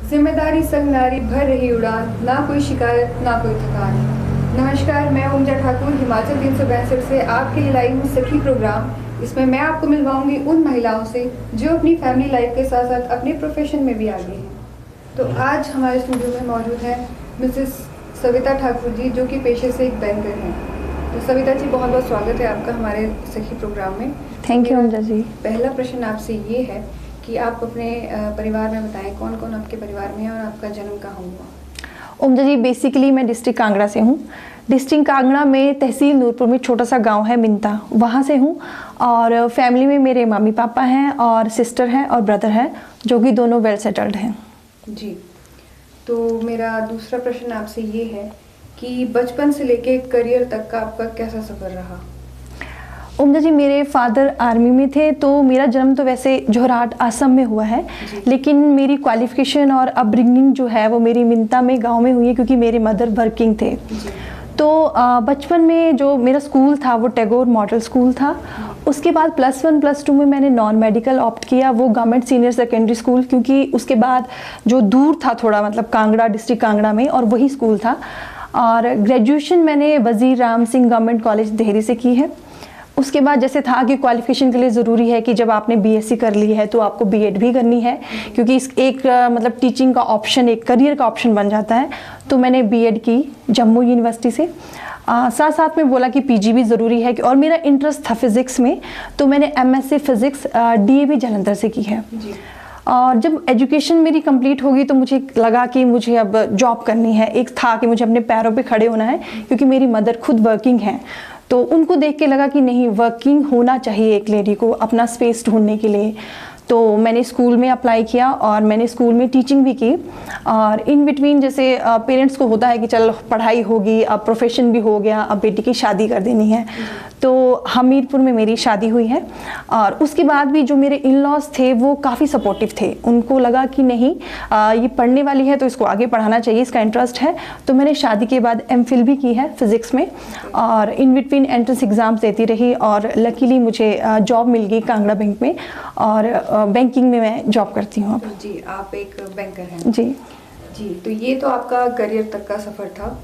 जिम्मेदारी संग नारी भर रही उड़ान, ना कोई शिकायत ना कोई थकान। नमस्कार, मैं ऊर्जा ठाकुर हिमाचल 362 से आपके लिए लाई हूँ सखी प्रोग्राम। इसमें मैं आपको मिलवाऊंगी उन महिलाओं से जो अपनी फैमिली लाइफ के साथ साथ अपने प्रोफेशन में भी आगे हैं। तो आज हमारे स्टूडियो में मौजूद है मिसेस सविता ठाकुर जी, जो कि पेशे से एक बैंकर हैं। तो सविता जी, बहुत बहुत स्वागत है आपका हमारे सखी प्रोग्राम में। थैंक यू ऊर्जा जी। पहला प्रश्न आपसे ये है कि आप अपने परिवार में बताएं कौन कौन आपके परिवार में है और आपका जन्म कहाँ हुआ। ऊर्जा जी, बेसिकली मैं डिस्ट्रिक्ट कांगड़ा से हूँ। डिस्ट्रिक्ट कांगड़ा में तहसील नूरपुर में छोटा सा गांव है मिंता, वहाँ से हूँ। और फैमिली में मेरे मम्मी पापा हैं और सिस्टर हैं और ब्रदर हैं, जो कि दोनों वेल सेटल्ड हैं। जी, तो मेरा दूसरा प्रश्न आपसे ये है कि बचपन से लेके करियर तक का आपका कैसा सफ़र रहा। उम्दा जी, मेरे फादर आर्मी में थे, तो मेरा जन्म तो वैसे जोरहाट असम में हुआ है, लेकिन मेरी क्वालिफिकेशन और अपब्रिंगिंग जो है वो मेरी मिंता में गांव में हुई है, क्योंकि मेरे मदर वर्किंग थे। तो बचपन में जो मेरा स्कूल था वो टैगोर मॉडल स्कूल था। उसके बाद +1 +2 में मैंने नॉन मेडिकल ऑप्ट किया, वो गवर्नमेंट सीनियर सेकेंडरी स्कूल, क्योंकि उसके बाद जो दूर था थोड़ा, मतलब कांगड़ा, डिस्ट्रिक्ट कांगड़ा में, और वही स्कूल था। और ग्रेजुएशन मैंने वजीर राम सिंह गवर्नमेंट कॉलेज देहरी से की है। उसके बाद जैसे था कि क्वालिफिकेशन के लिए ज़रूरी है कि जब आपने बीएससी कर ली है तो आपको बीएड भी करनी है, क्योंकि इस एक मतलब टीचिंग का ऑप्शन, एक करियर का ऑप्शन बन जाता है। तो मैंने बीएड की जम्मू यूनिवर्सिटी से। साथ साथ में बोला कि पीजी भी ज़रूरी है, और मेरा इंटरेस्ट था फिज़िक्स में, तो मैंने एमएससी फिज़िक्स डीएवी जालंधर से की है। और जब एजुकेशन मेरी कंप्लीट होगी तो मुझे लगा कि मुझे अब जॉब करनी है। एक था कि मुझे अपने पैरों पे खड़े होना है, क्योंकि मेरी मदर खुद वर्किंग है। तो उनको देख के लगा कि नहीं, वर्किंग होना चाहिए एक लेडी को अपना स्पेस ढूंढने के लिए। तो मैंने स्कूल में अप्लाई किया और मैंने स्कूल में टीचिंग भी की। और इन बिटवीन जैसे पेरेंट्स को होता है कि चल पढ़ाई होगी, अब प्रोफेशन भी हो गया, अब बेटी की शादी कर देनी है। तो हमीरपुर में मेरी शादी हुई है। और उसके बाद भी जो मेरे इन लॉज थे वो काफ़ी सपोर्टिव थे। उनको लगा कि नहीं, ये पढ़ने वाली है तो इसको आगे पढ़ाना चाहिए, इसका इंटरेस्ट है। तो मैंने शादी के बाद एमफिल भी की है फिज़िक्स में, और इन बिटवीन एंट्रेंस एग्ज़ाम्स देती रही, और लकीली मुझे जॉब मिल गई कांगड़ा बैंक में, और बैंकिंग में मैं जॉब करती हूँ अब। जी, आप एक बैंकर हैं। जी जी, तो ये तो आपका करियर तक का सफ़र था।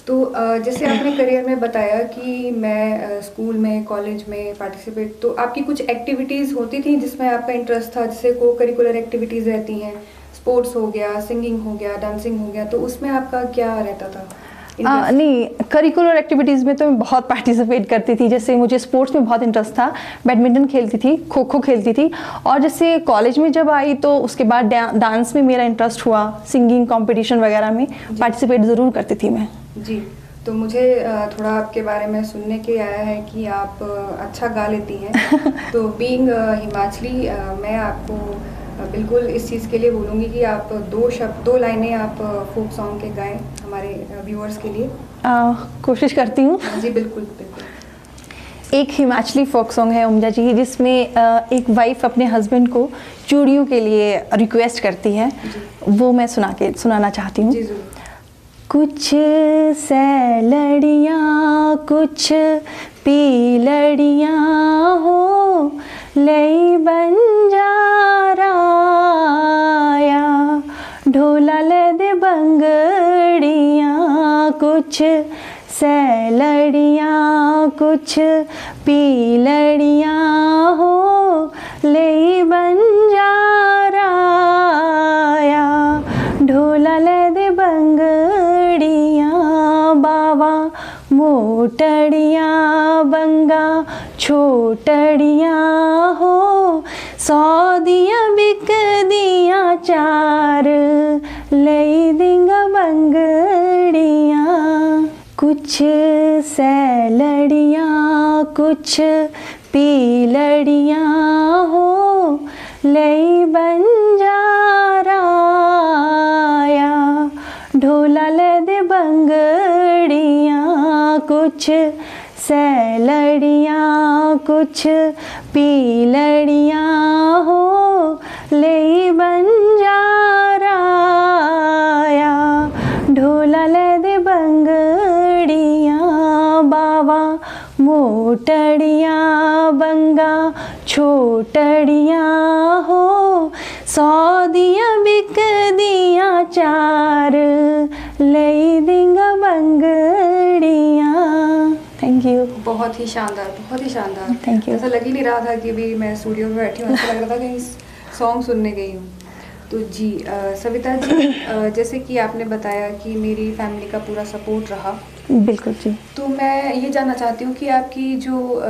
तो जैसे आपने करियर में बताया कि मैं स्कूल में, कॉलेज में पार्टिसिपेट, तो आपकी कुछ एक्टिविटीज़ होती थी जिसमें आपका इंटरेस्ट था, जैसे को करिकुलर एक्टिविटीज़ रहती हैं, स्पोर्ट्स हो गया, सिंगिंग हो गया, डांसिंग हो गया, तो उसमें आपका क्या रहता था? नहीं, करिकुलर एक्टिविटीज़ में तो मैं बहुत पार्टिसिपेट करती थी। जैसे मुझे स्पोर्ट्स में बहुत इंटरेस्ट था, बैडमिंटन खेलती थी, खो खो खेलती थी। और जैसे कॉलेज में जब आई तो उसके बाद डांस में मेरा इंटरेस्ट हुआ, सिंगिंग कंपटीशन वगैरह में पार्टिसिपेट ज़रूर करती थी मैं। जी, तो मुझे थोड़ा आपके बारे में सुनने के आया है कि आप अच्छा गा लेती हैं। तो बीइंग हिमाचली, मैं आपको बिल्कुल इस चीज़ के लिए बोलूँगी कि आप 2 लाइनें आप फोक सॉन्ग के गाएं हमारे व्यूअर्स के लिए। कोशिश करती हूँ। जी बिल्कुल बिल्कुल। एक हिमाचली फोक सॉन्ग है उमजा जी, जिसमें एक वाइफ अपने हस्बैंड को चूड़ियों के लिए रिक्वेस्ट करती है, वो मैं सुनाना चाहती हूँ। कुछ सैलड़ियाँ कुछ पीलड़ियाँ हो, लई बंजारा या ढोला ले दे बंगड़ियाँ। कुछ सैलड़ियाँ कुछ पीलड़ियाँ हो, लई बंजारा या ढोला ले दे बंगड़ियाँ। बावा मोटड़ियाँ बंगा छोटड़ियाँ हो, 100 दिया बिक दिया 4, लई दिंगा बंगड़ियाँ। कुछ सैलड़ियाँ कुछ पीलड़ियाँ हो, लई बंजारा या ढोला ले दे बंगड़ियाँ। कुछ सैलड़ियाँ कुछ पीलड़ियाँ हो, लई बंजारा या ढोला ले दे बंगड़ियाँ। बावा मोटड़ियाँ बंगा छोटड़ियाँ हो, 100 दियां बिक दियां चार लई देंगा बंगड़ियां। Thank you. बहुत ही शानदार, बहुत ही शानदार। Thank you. ऐसा लग ही नहीं रहा था कि अभी मैं स्टूडियो में बैठी हूँ, ऐसा लग रहा था कहीं सॉन्ग सुनने गई हूँ। तो जी सविता जी, जैसे कि आपने बताया कि मेरी फैमिली का पूरा सपोर्ट रहा। बिल्कुल जी। तो मैं ये जानना चाहती हूँ कि आपकी जो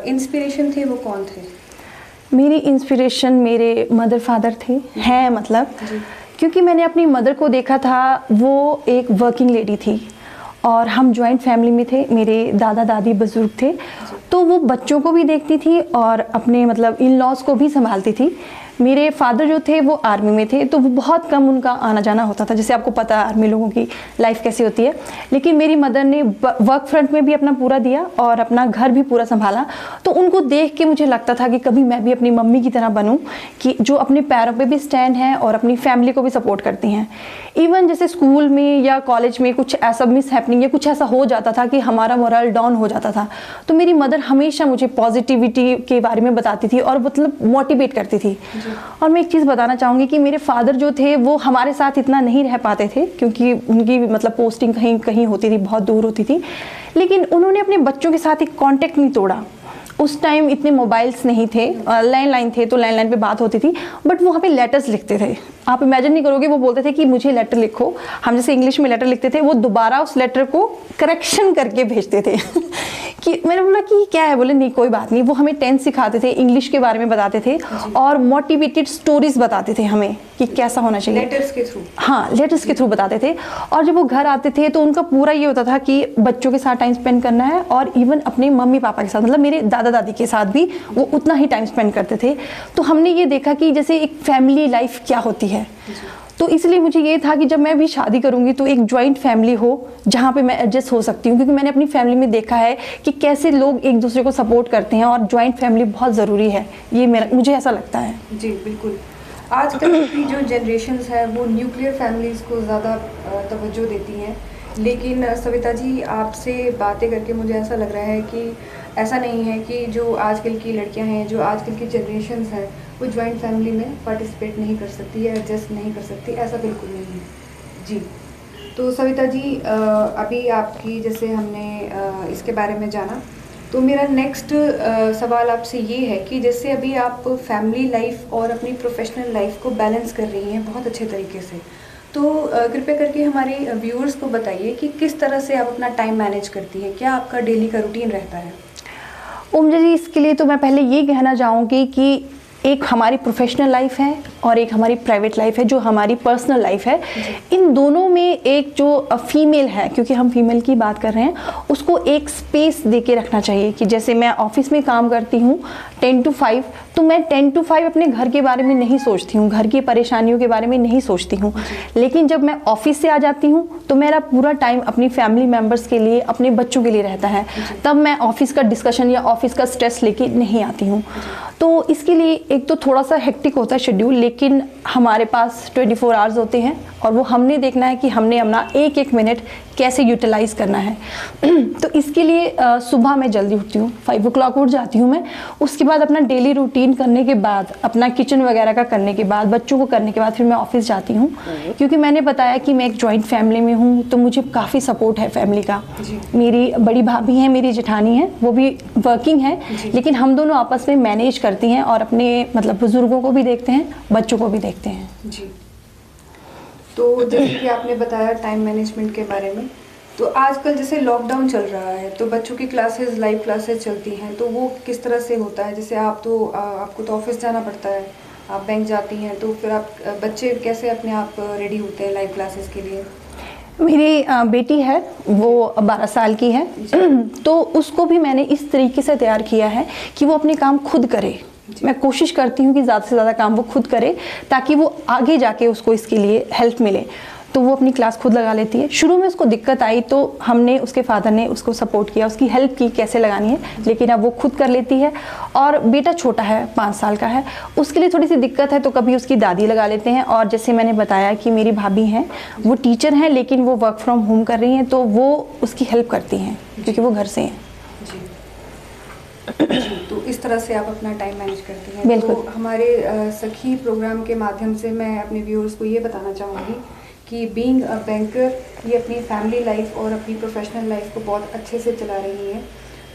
इंस्पिरेशन थे वो कौन थे? मेरी इंस्पिरेशन मेरे मदर फादर थे, हैं मतलब, क्योंकि मैंने अपनी मदर को देखा था, वो एक वर्किंग लेडी थी और हम जॉइंट फैमिली में थे। मेरे दादा दादी बुजुर्ग थे, तो वो बच्चों को भी देखती थी और अपने मतलब इन लॉज को भी संभालती थी। मेरे फादर जो थे वो आर्मी में थे, तो वो बहुत कम उनका आना जाना होता था, जैसे आपको पता है आर्मी लोगों की लाइफ कैसी होती है। लेकिन मेरी मदर ने वर्क फ्रंट में भी अपना पूरा दिया और अपना घर भी पूरा संभाला। तो उनको देख के मुझे लगता था कि कभी मैं भी अपनी मम्मी की तरह बनूं, कि जो अपने पैरों पे भी स्टैंड हैं और अपनी फैमिली को भी सपोर्ट करती हैं। इवन जैसे स्कूल में या कॉलेज में कुछ ऐसा मिस हैपनिंग या कुछ ऐसा हो जाता था कि हमारा मोरल डाउन हो जाता था, तो मेरी मदर हमेशा मुझे पॉजिटिविटी के बारे में बताती थी और मतलब मोटिवेट करती थी। और मैं एक चीज़ बताना चाहूँगी कि मेरे फादर जो थे वो हमारे साथ इतना नहीं रह पाते थे, क्योंकि उनकी मतलब पोस्टिंग कहीं कहीं होती थी, बहुत दूर होती थी। लेकिन उन्होंने अपने बच्चों के साथ एक कांटेक्ट नहीं तोड़ा। उस टाइम इतने मोबाइल्स नहीं थे, लैंडलाइन थे, तो लैंडलाइन पे बात होती थी, बट वो वहाँ पे लेटर्स लिखते थे। आप इमेजिन नहीं करोगे, वो बोलते थे कि मुझे लेटर लिखो। हम जैसे इंग्लिश में लेटर लिखते थे, वो दोबारा उस लेटर को करेक्शन करके भेजते थे कि मैंने बोला कि क्या है, बोले नहीं कोई बात नहीं। वो हमें टेंस सिखाते थे, इंग्लिश के बारे में बताते थे और मोटिवेटेड स्टोरीज बताते थे हमें कि कैसा होना चाहिए, लेटर्स के थ्रू। हाँ, लेटर्स के थ्रू बताते थे। और जब वो घर आते थे तो उनका पूरा ये होता था कि बच्चों के साथ टाइम स्पेंड करना है, और इवन अपने मम्मी पापा के साथ, मतलब मेरे दादा दादी के साथ भी वो उतना ही टाइम स्पेंड करते थे। तो हमने ये देखा कि जैसे एक फैमिली लाइफ क्या होती है। तो इसलिए मुझे ये था कि जब मैं भी शादी करूंगी तो एक जॉइंट फैमिली हो जहाँ पे मैं एडजस्ट हो सकती हूँ, क्योंकि मैंने अपनी फैमिली में देखा है कि कैसे लोग एक दूसरे को सपोर्ट करते हैं और जॉइंट फैमिली बहुत ज़रूरी है। ये मुझे ऐसा लगता है। जी बिल्कुल। आजकल की जो जनरेशन्स है वो न्यूक्लियर फैमिलीज़ को ज़्यादा तवज्जो देती हैं, लेकिन सविता जी आपसे बातें करके मुझे ऐसा लग रहा है कि ऐसा नहीं है कि जो आजकल की लड़कियां हैं, जो आजकल की जनरेशन्स हैं, वो जॉइंट फैमिली में पार्टिसिपेट नहीं कर सकती या एडजस्ट नहीं कर सकती, ऐसा बिल्कुल नहीं है। जी तो सविता जी, अभी आपकी जैसे हमने इसके बारे में जाना, तो मेरा नेक्स्ट सवाल आपसे ये है कि जैसे अभी आप फैमिली लाइफ और अपनी प्रोफेशनल लाइफ को बैलेंस कर रही हैं बहुत अच्छे तरीके से, तो कृपया करके हमारे व्यूअर्स को बताइए कि किस तरह से आप अपना टाइम मैनेज करती हैं, क्या आपका डेली का रूटीन रहता है? ओमजा जी, इसके लिए तो मैं पहले ये कहना चाहूँगी कि एक हमारी प्रोफेशनल लाइफ है और एक हमारी प्राइवेट लाइफ है, जो हमारी पर्सनल लाइफ है। इन दोनों में एक जो फीमेल है, क्योंकि हम फीमेल की बात कर रहे हैं, उसको एक स्पेस दे के रखना चाहिए। कि जैसे मैं ऑफिस में काम करती हूँ 10 to 5, तो मैं 10 to 5 अपने घर के बारे में नहीं सोचती हूँ, घर की परेशानियों के बारे में नहीं सोचती हूँ। लेकिन जब मैं ऑफिस से आ जाती हूँ तो मेरा पूरा टाइम अपनी फैमिली मेम्बर्स के लिए, अपने बच्चों के लिए रहता है। तब मैं ऑफिस का डिस्कशन या ऑफिस का स्ट्रेस लेके नहीं आती हूँ। तो इसके लिए एक तो थोड़ा सा हेक्टिक होता है शेड्यूल, लेकिन हमारे पास 24 आवर्स होते हैं और वो हमने देखना है कि हमने अपना एक एक मिनट कैसे यूटिलाइज करना है। तो इसके लिए सुबह मैं जल्दी उठती हूँ, 5 o'clock उठ जाती हूँ मैं। उसके बाद अपना डेली रूटीन करने के बाद, अपना किचन वगैरह का करने के बाद, बच्चों को करने के बाद फिर मैं ऑफिस जाती हूँ। क्योंकि मैंने बताया कि मैं एक जॉइंट फैमिली में हूँ, तो मुझे काफ़ी सपोर्ट है फैमिली का। मेरी बड़ी भाभी हैं, मेरी जेठानी है, वो भी वर्किंग है, लेकिन हम दोनों आपस में मैनेज करती हैं और अपने मतलब बुजुर्गों को भी देखते हैं, बच्चों को भी देखते हैं। जी तो जैसे कि आपने बताया टाइम मैनेजमेंट के बारे में, तो आजकल जैसे लॉकडाउन चल रहा है तो बच्चों की क्लासेस, लाइव क्लासेस चलती हैं, तो वो किस तरह से होता है? जैसे आपको तो ऑफिस जाना पड़ता है, आप बैंक जाती हैं, तो फिर आप बच्चे कैसे अपने आप रेडी होते हैं लाइव क्लासेस के लिए? मेरी बेटी है, वो 12 साल की है, तो उसको भी मैंने इस तरीके से तैयार किया है कि वो अपने काम खुद करे। मैं कोशिश करती हूँ कि ज़्यादा से ज़्यादा काम वो खुद करे, ताकि वो आगे जाके उसको इसके लिए हेल्प मिले। तो वो अपनी क्लास खुद लगा लेती है। शुरू में उसको दिक्कत आई तो हमने, उसके फादर ने उसको सपोर्ट किया, उसकी हेल्प की कैसे लगानी है, लेकिन अब वो खुद कर लेती है। और बेटा छोटा है, 5 साल का है, उसके लिए थोड़ी सी दिक्कत है, तो कभी उसकी दादी लगा लेते हैं। और जैसे मैंने बताया कि मेरी भाभी हैं, वो टीचर हैं, लेकिन वो वर्क फ्रॉम होम कर रही हैं, तो वो उसकी हेल्प करती हैं क्योंकि वो घर से हैं। तो इस तरह से आप अपना टाइम मैनेज करती हैं। बिल्कुल। तो हमारे सखी प्रोग्राम के माध्यम से मैं अपने व्यूअर्स को ये बताना चाहूँगी कि बीइंग अ बैंकर ये अपनी फैमिली लाइफ और अपनी प्रोफेशनल लाइफ को बहुत अच्छे से चला रही हैं।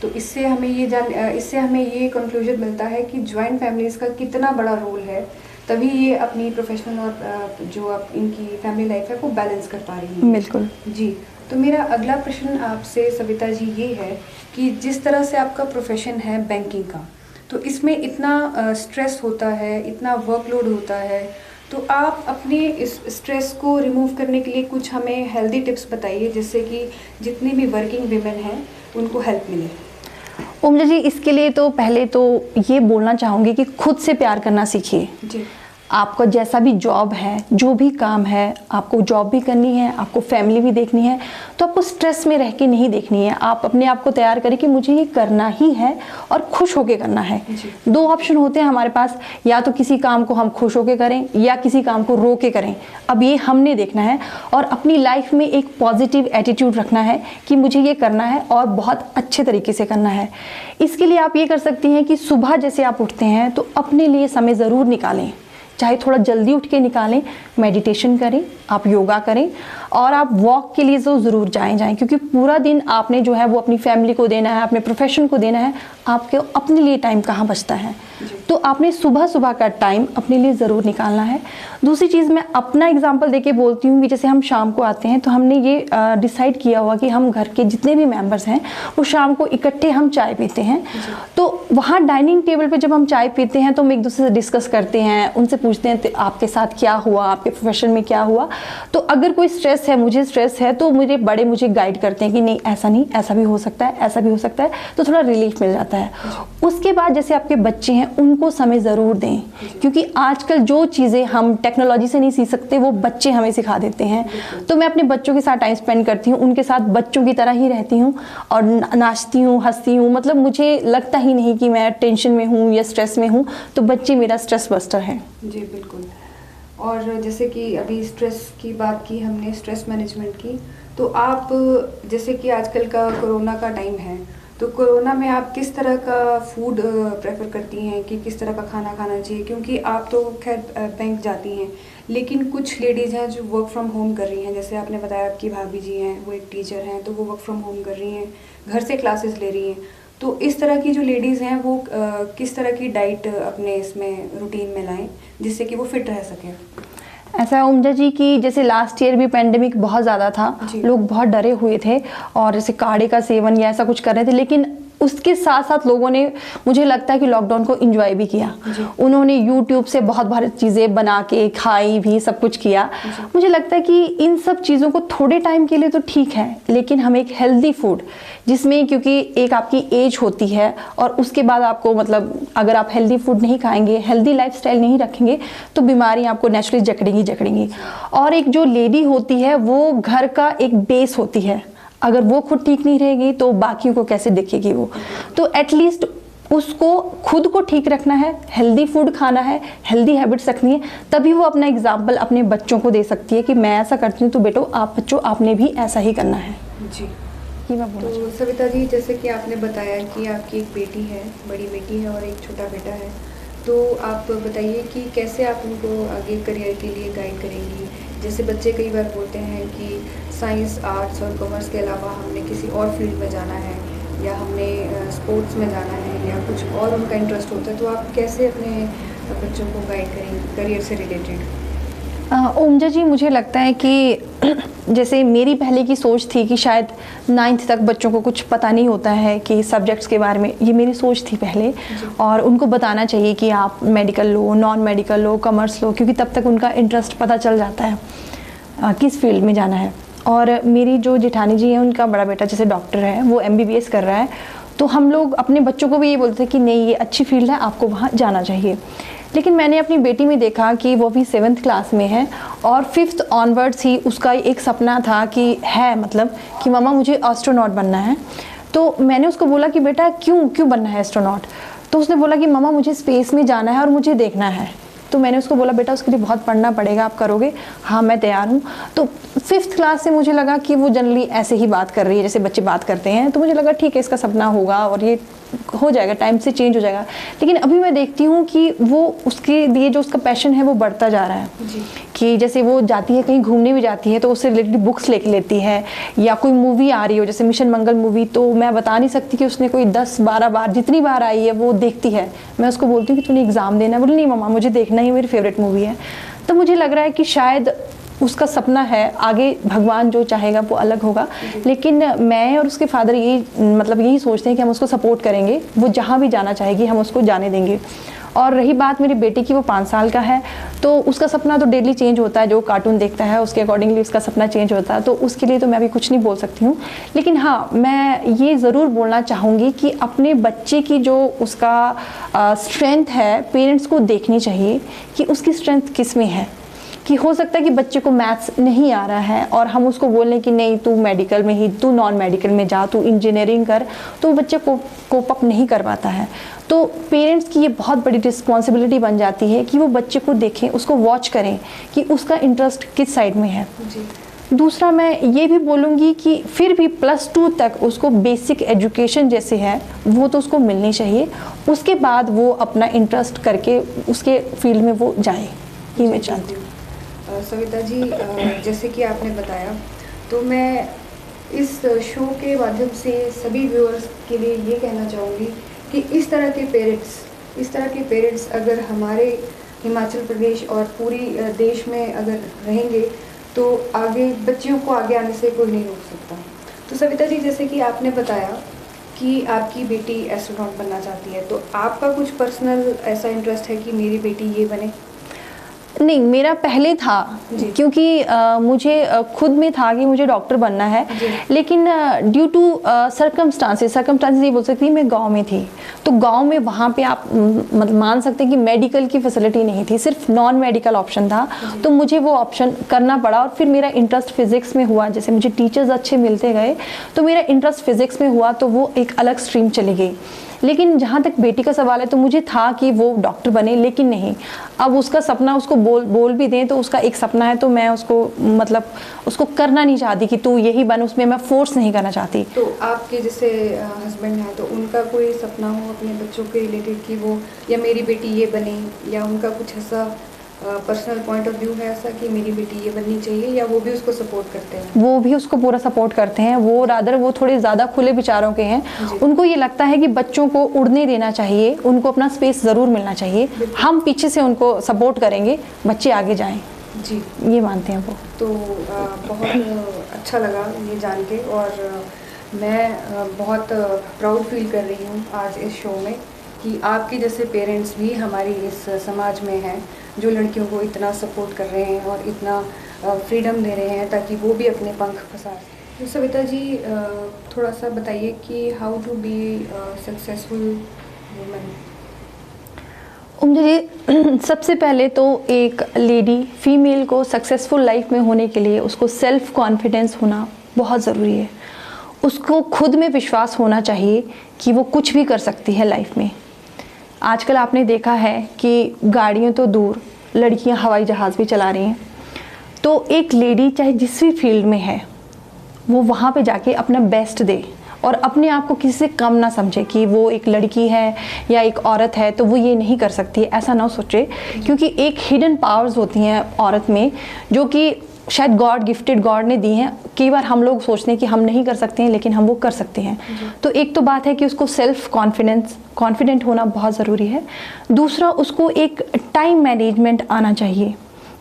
तो इससे हमें ये कंक्लूजन मिलता है कि जॉइंट फैमिलीज़ का कितना बड़ा रोल है, तभी ये अपनी प्रोफेशनल और जो इनकी फैमिली लाइफ है वो बैलेंस कर पा रही हैं। बिल्कुल जी। तो मेरा अगला प्रश्न आपसे सविता जी ये है कि जिस तरह से आपका प्रोफेशन है बैंकिंग का, तो इसमें इतना स्ट्रेस होता है, इतना वर्कलोड होता है, तो आप अपने इस स्ट्रेस को रिमूव करने के लिए कुछ हमें हेल्दी टिप्स बताइए जिससे कि जितनी भी वर्किंग विमेन हैं उनको हेल्प मिले। ओमजा जी, इसके लिए तो पहले तो ये बोलना चाहूँगी कि खुद से प्यार करना सीखिए। जी। आपका जैसा भी जॉब है, जो भी काम है, आपको जॉब भी करनी है, आपको फैमिली भी देखनी है, तो आपको स्ट्रेस में रह के नहीं देखनी है। आप अपने आप को तैयार करें कि मुझे ये करना ही है और खुश होके करना है। दो ऑप्शन होते हैं हमारे पास, या तो किसी काम को हम खुश होके करें या किसी काम को रो के करें। अब ये हमने देखना है और अपनी लाइफ में एक पॉजिटिव एटीट्यूड रखना है कि मुझे ये करना है और बहुत अच्छे तरीके से करना है। इसके लिए आप ये कर सकती हैं कि सुबह जैसे आप उठते हैं तो अपने लिए समय ज़रूर निकालें, चाहे थोड़ा जल्दी उठ के निकालें, मेडिटेशन करें, आप योगा करें और आप वॉक के लिए तो ज़रूर जाएं, क्योंकि पूरा दिन आपने जो है वो अपनी फैमिली को देना है, अपने प्रोफेशन को देना है, आपके अपने लिए टाइम कहाँ बचता है। तो आपने सुबह सुबह का टाइम अपने लिए ज़रूर निकालना है। दूसरी चीज़ मैं अपना एग्जांपल देके बोलती हूँ कि जैसे हम शाम को आते हैं तो हमने ये डिसाइड किया हुआ कि हम घर के जितने भी मेंबर्स हैं वो शाम को इकट्ठे हम चाय पीते हैं। तो वहाँ डाइनिंग टेबल पे जब हम चाय पीते हैं तो हम एक दूसरे से डिस्कस करते हैं, उनसे पूछते हैं आपके साथ क्या हुआ, आपके प्रोफेशन में क्या हुआ। तो अगर कोई स्ट्रेस है, मुझे स्ट्रेस है, तो मुझे गाइड करते हैं कि नहीं ऐसा नहीं, ऐसा भी हो सकता है, ऐसा भी हो सकता है, तो थोड़ा रिलीफ मिल जाता है। उसके बाद जैसे आपके बच्चे हैं उनको समय ज़रूर दें, क्योंकि आजकल जो चीज़ें हम टेक्नोलॉजी से नहीं सीख सकते वो बच्चे हमें सिखा देते हैं। तो मैं अपने बच्चों के साथ टाइम स्पेंड करती हूँ, उनके साथ बच्चों की तरह ही रहती हूँ और नाचती हूँ, हंसती हूँ। मतलब मुझे लगता ही नहीं कि मैं टेंशन में हूँ या स्ट्रेस में हूँ, तो बच्चे मेरा स्ट्रेस बस्टर है। जी बिल्कुल। और जैसे कि अभी स्ट्रेस की बात की हमने, स्ट्रेस मैनेजमेंट की, तो आप जैसे कि आजकल का कोरोना का टाइम है, तो कोरोना में आप किस तरह का फूड प्रेफर करती हैं कि किस तरह का खाना खाना चाहिए? क्योंकि आप तो खैर बैंक जाती हैं, लेकिन कुछ लेडीज़ हैं जो वर्क फ्रॉम होम कर रही हैं। जैसे आपने बताया आपकी भाभी जी हैं, वो एक टीचर हैं, तो वो वर्क फ्रॉम होम कर रही हैं, घर से क्लासेस ले रही हैं। तो इस तरह की जो लेडीज़ हैं वो किस तरह की डाइट अपने इसमें रूटीन में लाएं जिससे कि वो फिट रह सकें? ऐसा है ओमजा जी कि जैसे लास्ट ईयर भी पेंडेमिक बहुत ज़्यादा था, लोग बहुत डरे हुए थे और जैसे काढ़े का सेवन या ऐसा कुछ कर रहे थे, लेकिन उसके साथ साथ लोगों ने, मुझे लगता है कि लॉकडाउन को एंजॉय भी किया। उन्होंने यूट्यूब से बहुत बहुत चीज़ें बना के खाई भी, सब कुछ किया। मुझे लगता है कि इन सब चीज़ों को थोड़े टाइम के लिए तो ठीक है, लेकिन हम एक हेल्दी फूड जिसमें, क्योंकि एक आपकी एज होती है और उसके बाद आपको मतलब अगर आप हेल्दी फूड नहीं खाएंगे, हेल्दी लाइफस्टाइल नहीं रखेंगे तो बीमारियाँ आपको नेचुरली जकड़ेंगी। और एक जो लेडी होती है वो घर का एक बेस होती है, अगर वो खुद ठीक नहीं रहेगी तो बाकियों को कैसे दिखेगी वो। तो एटलीस्ट उसको खुद को ठीक रखना है, हेल्दी फूड खाना है, हेल्दी हैबिट्स रखनी है, तभी वो अपना एग्जाम्पल अपने बच्चों को दे सकती है कि मैं ऐसा करती हूँ तो बेटो आप बच्चों आपने भी ऐसा ही करना है। जी। ये मैं बोलना तो सविता जी, जैसे कि आपने बताया कि आपकी एक बेटी है, बड़ी बेटी है और एक छोटा बेटा है, तो आप बताइए कि कैसे आप उनको आगे करियर के लिए गाइड करेंगी? जैसे बच्चे कई बार बोलते हैं कि साइंस, आर्ट्स और कॉमर्स के अलावा हमने किसी और फील्ड में जाना है या हमने स्पोर्ट्स में जाना है या कुछ और उनका इंटरेस्ट होता है, तो आप कैसे अपने बच्चों को गाइड करेंगे करियर से रिलेटेड? ओमजा जी, मुझे लगता है कि जैसे मेरी पहले की सोच थी कि शायद 9th तक बच्चों को कुछ पता नहीं होता है कि सब्जेक्ट्स के बारे में, ये मेरी सोच थी पहले, और उनको बताना चाहिए कि आप मेडिकल लो, नॉन मेडिकल लो, कॉमर्स लो, क्योंकि तब तक उनका इंटरेस्ट पता चल जाता है किस फील्ड में जाना है। और मेरी जो जेठानी जी हैं, उनका बड़ा बेटा जैसे डॉक्टर है, वो MBBS कर रहा है, तो हम लोग अपने बच्चों को भी ये बोलते हैं कि नहीं ये अच्छी फील्ड है, आपको वहाँ जाना चाहिए। लेकिन मैंने अपनी बेटी में देखा कि वो भी 7th क्लास में है और 5th ऑनवर्ड्स ही उसका एक सपना था कि है मतलब कि मामा मुझे एस्ट्रोनॉट बनना है। तो मैंने उसको बोला कि बेटा क्यों बनना है एस्ट्रोनॉट? तो उसने बोला कि मामा मुझे स्पेस में जाना है और मुझे देखना है। तो मैंने उसको बोला बेटा उसके लिए बहुत पढ़ना पड़ेगा, आप करोगे? हाँ मैं तैयार हूँ। तो 5th क्लास से मुझे लगा कि वो जनरली ऐसे ही बात कर रही है जैसे बच्चे बात करते हैं, तो मुझे लगा ठीक है इसका सपना होगा और ये हो जाएगा, टाइम से चेंज हो जाएगा। लेकिन अभी मैं देखती हूँ कि वो उसके लिए जो उसका पैशन है वो बढ़ता जा रहा है जी। कि जैसे वो जाती है कहीं घूमने भी जाती है तो उससे रिलेटेड बुक्स लेके लेती है, या कोई मूवी आ रही हो जैसे मिशन मंगल मूवी, तो मैं बता नहीं सकती कि उसने कोई 10-12 बार जितनी बार आई है वो देखती है। मैं उसको बोलती हूँ कि तूने एग्ज़ाम देना है, बोले नहीं मम्मा मुझे देखना ही, मेरी फेवरेट मूवी है। तो मुझे लग रहा है कि शायद उसका सपना है, आगे भगवान जो चाहेगा वो अलग होगा। लेकिन मैं और उसके फादर यही सोचते हैं कि हम उसको सपोर्ट करेंगे, वो जहाँ भी जाना चाहेगी हम उसको जाने देंगे। और रही बात मेरे बेटे की, वो 5 साल का है, तो उसका सपना तो डेली चेंज होता है, जो कार्टून देखता है उसके अकॉर्डिंगली उसका सपना चेंज होता है, तो उसके लिए तो मैं अभी कुछ नहीं बोल सकती हूँ। लेकिन हाँ, मैं ये ज़रूर बोलना चाहूँगी कि अपने बच्चे की जो उसका स्ट्रेंथ है, पेरेंट्स को देखनी चाहिए कि उसकी स्ट्रेंथ किस में है। कि हो सकता है कि बच्चे को मैथ्स नहीं आ रहा है और हम उसको बोलें कि नहीं तू मेडिकल में ही, तू नॉन मेडिकल में जा, तू इंजीनियरिंग कर, तो बच्चे को कोप अप नहीं कर पाता है। तो पेरेंट्स की ये बहुत बड़ी रिस्पॉन्सिबिलिटी बन जाती है कि वो बच्चे को देखें, उसको वॉच करें कि उसका इंटरेस्ट किस साइड में है जी। दूसरा मैं ये भी बोलूँगी कि फिर भी +2 तक उसको बेसिक एजुकेशन जैसे है वो तो उसको मिलनी चाहिए, उसके बाद वो अपना इंटरेस्ट करके उसके फील्ड में वो जाए, ये मैं चाहती हूँ। सविता जी, जैसे कि आपने बताया, तो मैं इस शो के माध्यम से सभी व्यूअर्स के लिए ये कहना चाहूँगी कि इस तरह के पेरेंट्स अगर हमारे हिमाचल प्रदेश और पूरी देश में अगर रहेंगे तो आगे बच्चियों को आगे आने से कोई नहीं रोक सकता। तो सविता जी, जैसे कि आपने बताया कि आपकी बेटी एस्ट्रोनॉट बनना चाहती है, तो आपका कुछ पर्सनल ऐसा इंटरेस्ट है कि मेरी बेटी ये बने? नहीं, मेरा पहले था क्योंकि मुझे खुद में था कि मुझे डॉक्टर बनना है, लेकिन ड्यू टू सर्कमस्टांसेस नहीं बोल सकती, मैं गांव में थी, तो गांव में वहाँ पे आप मतलब मान सकते हैं कि मेडिकल की फैसिलिटी नहीं थी, सिर्फ नॉन मेडिकल ऑप्शन था, तो मुझे वो ऑप्शन करना पड़ा। और फिर मेरा इंटरेस्ट फिजिक्स में हुआ, जैसे मुझे टीचर्स अच्छे मिलते गए तो मेरा इंटरेस्ट फिजिक्स में हुआ, तो वो एक अलग स्ट्रीम चली गई। लेकिन जहाँ तक बेटी का सवाल है, तो मुझे था कि वो डॉक्टर बने, लेकिन नहीं, अब उसका सपना उसको बोल भी दें तो उसका एक सपना है, तो मैं उसको मतलब उसको करना नहीं चाहती कि तू यही बन, उसमें मैं फोर्स नहीं करना चाहती। तो आपके जैसे हस्बैंड हैं, तो उनका कोई सपना हो अपने बच्चों के रिलेटेड कि वो या मेरी बेटी ये बने, या उनका कुछ ऐसा पर्सनल पॉइंट ऑफ व्यू है ऐसा कि मेरी बेटी ये बननी चाहिए, या वो भी उसको सपोर्ट करते हैं? वो भी उसको पूरा सपोर्ट करते हैं, वो रादर वो थोड़े ज़्यादा खुले विचारों के हैं। उनको ये लगता है कि बच्चों को उड़ने देना चाहिए, उनको अपना स्पेस ज़रूर मिलना चाहिए, हम पीछे से उनको सपोर्ट करेंगे, बच्चे आगे जाएं जी, ये मानते हैं वो। तो बहुत अच्छा लगा ये जान के, और मैं बहुत प्राउड फील कर रही हूँ आज इस शो में कि आपके जैसे पेरेंट्स भी हमारी इस समाज में हैं जो लड़कियों को इतना सपोर्ट कर रहे हैं और इतना फ्रीडम दे रहे हैं ताकि वो भी अपने पंख फंसा सकें। तो सविता जी, थोड़ा सा बताइए कि how to be successful woman. मुझे सबसे पहले तो एक लेडी फीमेल को सक्सेसफुल लाइफ में होने के लिए उसको सेल्फ कॉन्फिडेंस होना बहुत ज़रूरी है। उसको खुद में विश्वास होना चाहिए कि वो कुछ भी कर सकती है लाइफ में। आजकल आपने देखा है कि गाड़ियों तो दूर, लड़कियां हवाई जहाज़ भी चला रही हैं। तो एक लेडी चाहे जिस भी फील्ड में है वो वहाँ पे जाके अपना बेस्ट दे और अपने आप को किसी से कम ना समझे कि वो एक लड़की है या एक औरत है तो वो ये नहीं कर सकती है, ऐसा ना सोचे। क्योंकि एक हिडन पावर्स होती हैं औरत में जो कि शायद गॉड ने दी हैं। कई बार हम लोग सोचते हैं कि हम नहीं कर सकते हैं, लेकिन हम वो कर सकते हैं। तो एक तो बात है कि उसको सेल्फ कॉन्फिडेंट होना बहुत ज़रूरी है। दूसरा, उसको एक टाइम मैनेजमेंट आना चाहिए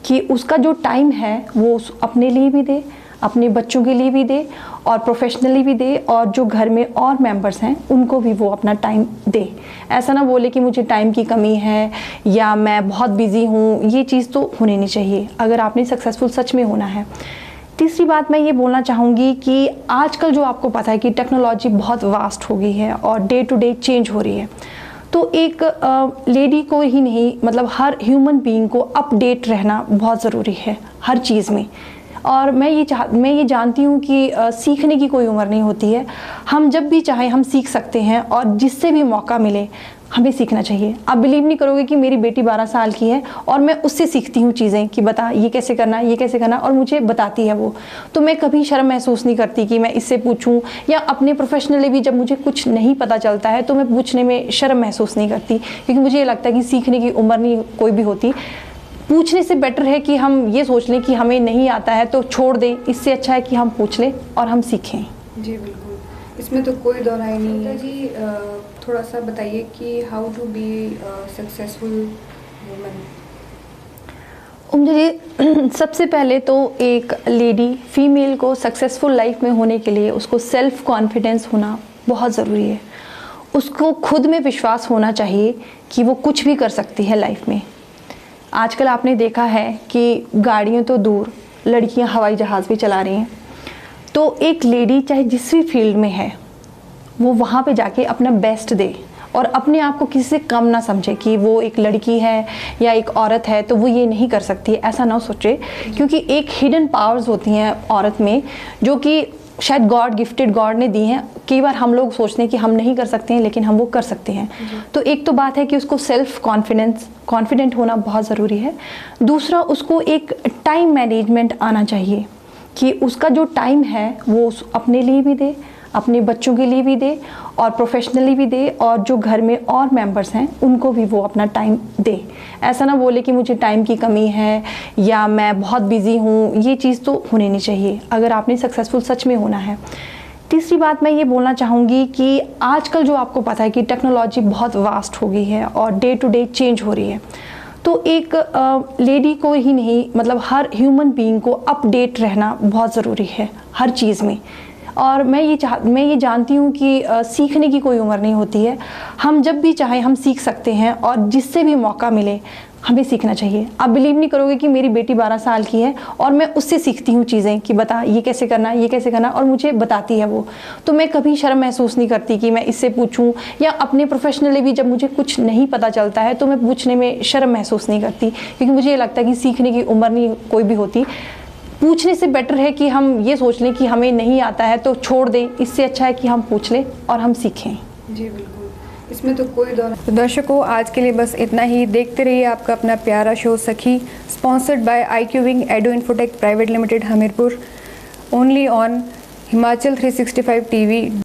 कि उसका जो टाइम है वो अपने लिए भी दे, अपने बच्चों के लिए भी दे और प्रोफेशनली भी दे, और जो घर में और मेंबर्स हैं उनको भी वो अपना टाइम दे। ऐसा ना बोले कि मुझे टाइम की कमी है या मैं बहुत बिज़ी हूँ, ये चीज़ तो होनी नहीं चाहिए अगर आपने सक्सेसफुल सच में होना है। तीसरी बात मैं ये बोलना चाहूँगी कि आजकल जो आपको पता है कि टेक्नोलॉजी बहुत वास्ट हो गई है और डे टू डे चेंज हो रही है, तो एक लेडी को ही नहीं मतलब हर ह्यूमन बीइंग को अपडेट रहना बहुत ज़रूरी है हर चीज़ में। और मैं ये जानती हूँ कि सीखने की कोई उम्र नहीं होती है। हम जब भी चाहें हम सीख सकते हैं, और जिससे भी मौका मिले हमें सीखना चाहिए। आप बिलीव नहीं करोगे कि मेरी बेटी 12 साल की है और मैं उससे सीखती हूँ चीज़ें कि बता ये कैसे करना, ये कैसे करना, और मुझे बताती है वो। तो मैं कभी शर्म महसूस नहीं करती कि मैं इससे पूछूं, या अपने प्रोफेशनली भी जब मुझे कुछ नहीं पता चलता है तो मैं पूछने में शर्म महसूस नहीं करती, क्योंकि मुझे ये लगता है कि सीखने की उम्र नहीं कोई भी होती। पूछने से बेटर है कि हम ये सोच लें कि हमें नहीं आता है तो छोड़ दें, इससे अच्छा है कि हम पूछ लें और हम सीखें। जी बिल्कुल, इसमें तो कोई दो राय नहीं है। जी थोड़ा सा बताइए कि how to be successful woman. जी सबसे पहले तो एक लेडी फीमेल को सक्सेसफुल लाइफ में होने के लिए उसको सेल्फ कॉन्फिडेंस होना बहुत ज़रूरी है। उसको खुद में विश्वास होना चाहिए कि वो कुछ भी कर सकती है लाइफ में। आजकल आपने देखा है कि गाड़ियाँ तो दूर, लड़कियाँ हवाई जहाज़ भी चला रही हैं। तो एक लेडी चाहे जिस भी फील्ड में है वो वहाँ पे जाके अपना बेस्ट दे और अपने आप को किसी से कम ना समझे कि वो एक लड़की है या एक औरत है तो वो ये नहीं कर सकती, ऐसा ना सोचे। क्योंकि एक हिडन पावर्स होती हैं औरत में जो कि शायद गॉड गिफ्टेड, गॉड ने दी हैं। कई बार हम लोग सोचते हैं कि हम नहीं कर सकते हैं, लेकिन हम वो कर सकते हैं। तो एक तो बात है कि उसको सेल्फ कॉन्फिडेंट होना बहुत ज़रूरी है। दूसरा, उसको एक टाइम मैनेजमेंट आना चाहिए कि उसका जो टाइम है वो अपने लिए भी दे, अपने बच्चों के लिए भी दे और प्रोफेशनली भी दे, और जो घर में और मेंबर्स हैं उनको भी वो अपना टाइम दे। ऐसा ना बोले कि मुझे टाइम की कमी है या मैं बहुत बिज़ी हूँ, ये चीज़ तो होनी नहीं चाहिए अगर आपने सक्सेसफुल सच में होना है। तीसरी बात मैं ये बोलना चाहूँगी कि आजकल जो आपको पता है कि टेक्नोलॉजी बहुत वास्ट हो गई है और डे टू डे चेंज हो रही है। तो एक लेडी को ही नहीं, मतलब हर ह्यूमन बीइंग को अपडेट रहना बहुत ज़रूरी है हर चीज़ में। और मैं ये जानती हूँ कि सीखने की कोई उम्र नहीं होती है। हम जब भी चाहें हम सीख सकते हैं और जिससे भी मौका मिले हमें सीखना चाहिए। आप बिलीव नहीं करोगे कि मेरी बेटी 12 साल की है और मैं उससे सीखती हूँ चीज़ें कि बता ये कैसे करना, ये कैसे करना, और मुझे बताती है वो। तो मैं कभी शर्म महसूस नहीं करती कि मैं इससे पूछूं, या अपने प्रोफेशनली भी जब मुझे कुछ नहीं पता चलता है तो मैं पूछने में शर्म महसूस नहीं करती, क्योंकि मुझे ये लगता है कि सीखने की उम्र नहीं कोई भी होती। पूछने से बेटर है कि हम ये सोच लें कि हमें नहीं आता है तो छोड़ दें, इससे अच्छा है कि हम पूछ लें और हम सीखें। जी बिल्कुल, इसमें तो कोई दो। तो दर्शकों, आज के लिए बस इतना ही। देखते रहिए आपका अपना प्यारा शो Sakhi, sponsored by IQ Wing Ado infotech private limited Hamirpur, only on Himachal 365 TV।